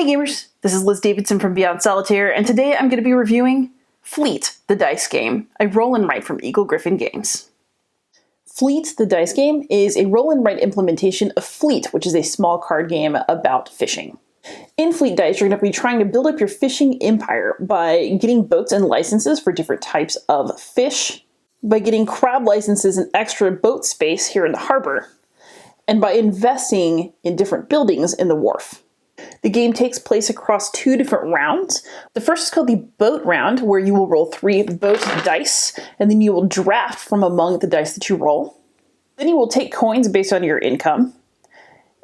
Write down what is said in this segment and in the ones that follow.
Hey gamers, this is Davidson from Beyond Solitaire, and today I'm going to be reviewing Fleet, the dice game, a roll and write from Eagle Gryphon Games. Fleet, the dice game, is a roll and write implementation of Fleet, which is a small card game about fishing. In Fleet Dice, you're going to be trying to build up your fishing empire by getting boats and licenses for different types of fish, by getting crab licenses and extra boat space here in the harbor, and by investing in different buildings in the wharf. The game takes place across 2 different rounds. The first is called the boat round, where you will roll 3 boat dice, and then you will draft from among the dice that you roll. Then you will take coins based on your income.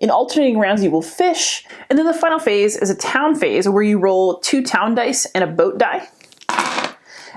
In alternating rounds, you will fish, and then the final phase is a town phase, where you roll 2 town dice and a boat die,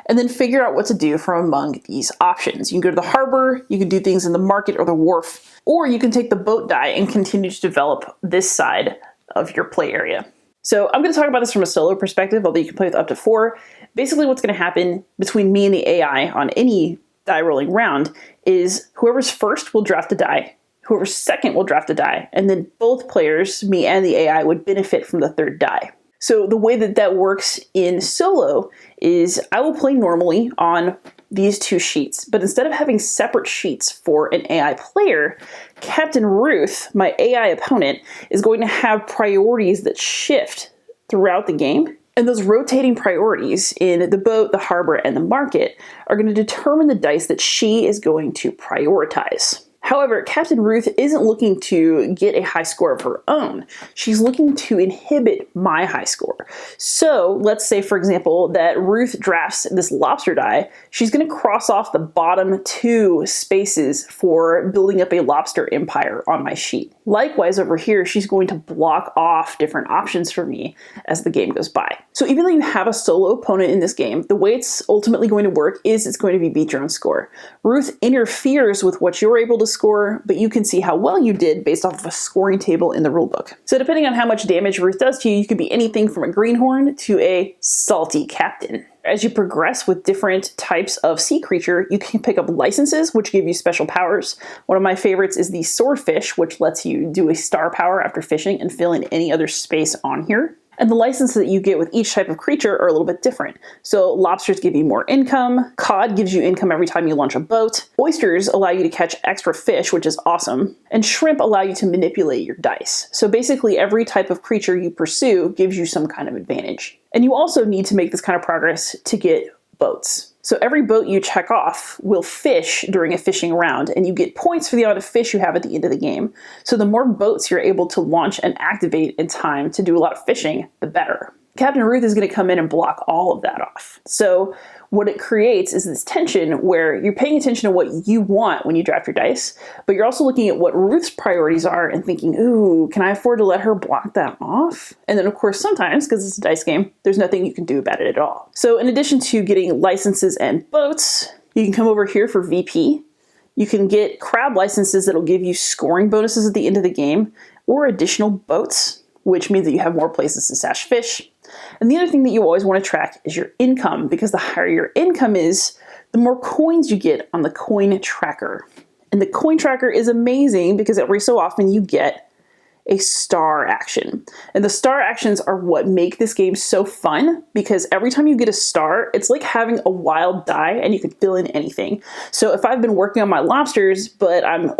and then figure out what to do from among these options. You can go to the harbor, you can do things in the market or the wharf, or you can take the boat die and continue to develop this side of your play area. So I'm going to talk about this from a solo perspective, although you can play with up to 4. Basically what's going to happen between me and the AI on any die rolling round is whoever's first will draft a die, whoever's second will draft a die, and then both players, me and the AI, would benefit from the third die. So the way that that works in solo is I will play normally on these 2 sheets, but instead of having separate sheets for an AI player, Captain Ruth, my AI opponent, is going to have priorities that shift throughout the game. And those rotating priorities in the boat, the harbor, and the market are going to determine the dice that she is going to prioritize. However, Captain Ruth isn't looking to get a high score of her own. She's looking to inhibit my high score. So let's say, for example, that Ruth drafts this lobster die. She's going to cross off the bottom 2 spaces for building up a lobster empire on my sheet. Likewise, over here, she's going to block off different options for me as the game goes by. So even though you have a solo opponent in this game, the way it's ultimately going to work is it's going to be beat your own score. Ruth interferes with what you're able to score, but you can see how well you did based off of a scoring table in the rulebook. So depending on how much damage Ruth does to you, you could be anything from a greenhorn to a salty captain. As you progress with different types of sea creature, you can pick up licenses, which give you special powers. One of my favorites is the swordfish, which lets you do a star power after fishing and fill in any other space on here. And the licenses that you get with each type of creature are a little bit different. So lobsters give you more income, cod gives you income every time you launch a boat, oysters allow you to catch extra fish, which is awesome, and shrimp allow you to manipulate your dice. So basically every type of creature you pursue gives you some kind of advantage. And you also need to make this kind of progress to get boats. So every boat you check off will fish during a fishing round, and you get points for the amount of fish you have at the end of the game. So the more boats you're able to launch and activate in time to do a lot of fishing, the better. Captain Ruth is going to come in and block all of that off. So what it creates is this tension where you're paying attention to what you want when you draft your dice, but you're also looking at what Ruth's priorities are and thinking, ooh, can I afford to let her block that off? And then of course sometimes, because it's a dice game, there's nothing you can do about it at all. So in addition to getting licenses and boats, you can come over here for VP. You can get crab licenses that'll give you scoring bonuses at the end of the game, or additional boats, which means that you have more places to stash fish. And the other thing that you always want to track is your income, because the higher your income is, the more coins you get on the coin tracker. And the coin tracker is amazing because every so often you get a star action. And the star actions are what make this game so fun, because every time you get a star, it's like having a wild die and you can fill in anything. So if I've been working on my lobsters, but I'm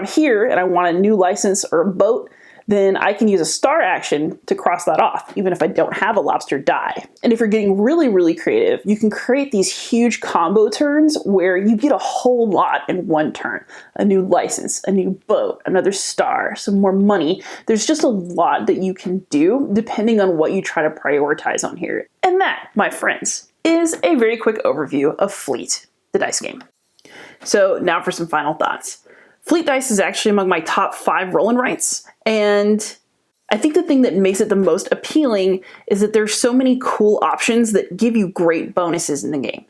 here and I want a new license or a boat, then I can use a star action to cross that off, even if I don't have a lobster die. And if you're getting really, really creative, you can create these huge combo turns where you get a whole lot in one turn. A new license, a new boat, another star, some more money. There's just a lot that you can do depending on what you try to prioritize on here. And that, my friends, is a very quick overview of Fleet, the dice game. So now for some final thoughts. Fleet Dice is actually among my top 5 roll and writes, and I think the thing that makes it the most appealing is that there's so many cool options that give you great bonuses in the game.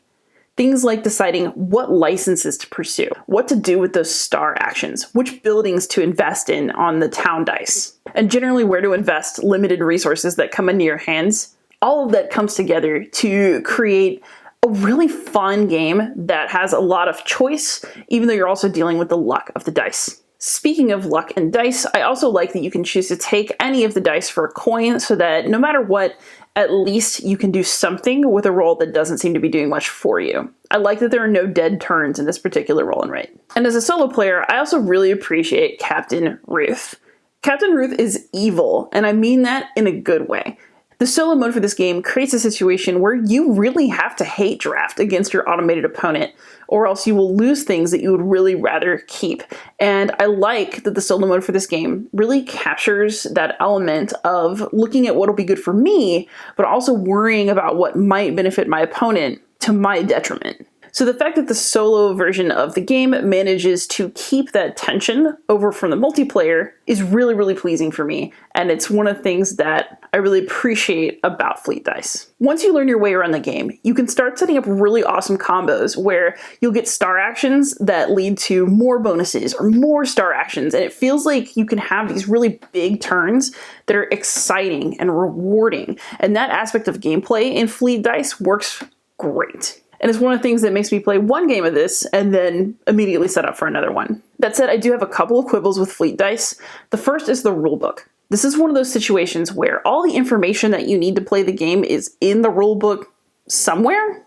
Things like deciding what licenses to pursue, what to do with those star actions, which buildings to invest in on the town dice, and generally where to invest limited resources that come into your hands. All of that comes together to create a really fun game that has a lot of choice, even though you're also dealing with the luck of the dice. Speaking of luck and dice, I also like that you can choose to take any of the dice for a coin so that no matter what, at least you can do something with a roll that doesn't seem to be doing much for you. I like that there are no dead turns in this particular roll and write. And as a solo player, I also really appreciate Captain Ruth. Captain Ruth is evil, and I mean that in a good way. The solo mode for this game creates a situation where you really have to hate draft against your automated opponent, or else you will lose things that you would really rather keep. And I like that the solo mode for this game really captures that element of looking at what will be good for me, but also worrying about what might benefit my opponent to my detriment. So the fact that the solo version of the game manages to keep that tension over from the multiplayer is really, really pleasing for me. And it's one of the things that I really appreciate about Fleet Dice. Once you learn your way around the game, you can start setting up really awesome combos where you'll get star actions that lead to more bonuses or more star actions. And it feels like you can have these really big turns that are exciting and rewarding. And that aspect of gameplay in Fleet Dice works great. And it's one of the things that makes me play one game of this and then immediately set up for another one. That said, I do have a couple of quibbles with Fleet Dice. The first is the rulebook. This is one of those situations where all the information that you need to play the game is in the rulebook somewhere,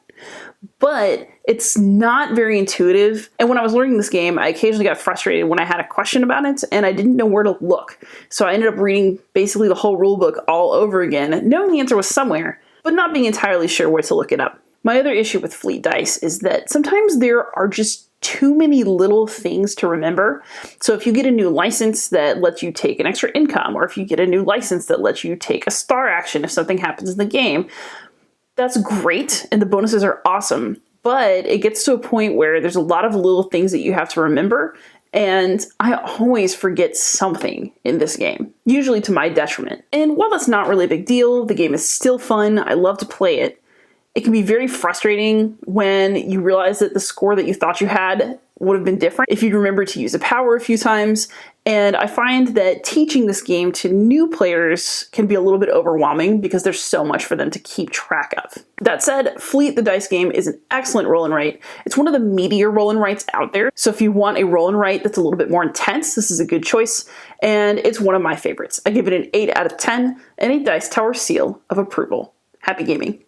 but it's not very intuitive. And when I was learning this game, I occasionally got frustrated when I had a question about it and I didn't know where to look. So I ended up reading basically the whole rulebook all over again, knowing the answer was somewhere, but not being entirely sure where to look it up. My other issue with Fleet Dice is that sometimes there are just too many little things to remember. So if you get a new license that lets you take an extra income, or if you get a new license that lets you take a star action if something happens in the game, that's great and the bonuses are awesome. But it gets to a point where there's a lot of little things that you have to remember, and I always forget something in this game, usually to my detriment. And while that's not really a big deal, the game is still fun, I love to play it. It can be very frustrating when you realize that the score that you thought you had would have been different if you'd remembered to use a power a few times. And I find that teaching this game to new players can be a little bit overwhelming because there's so much for them to keep track of. That said, Fleet the Dice game is an excellent roll and write. It's one of the meatier roll and writes out there. So if you want a roll and write that's a little bit more intense, this is a good choice. And it's one of my favorites. I give it an 8 out of 10 and a Dice Tower seal of approval. Happy gaming.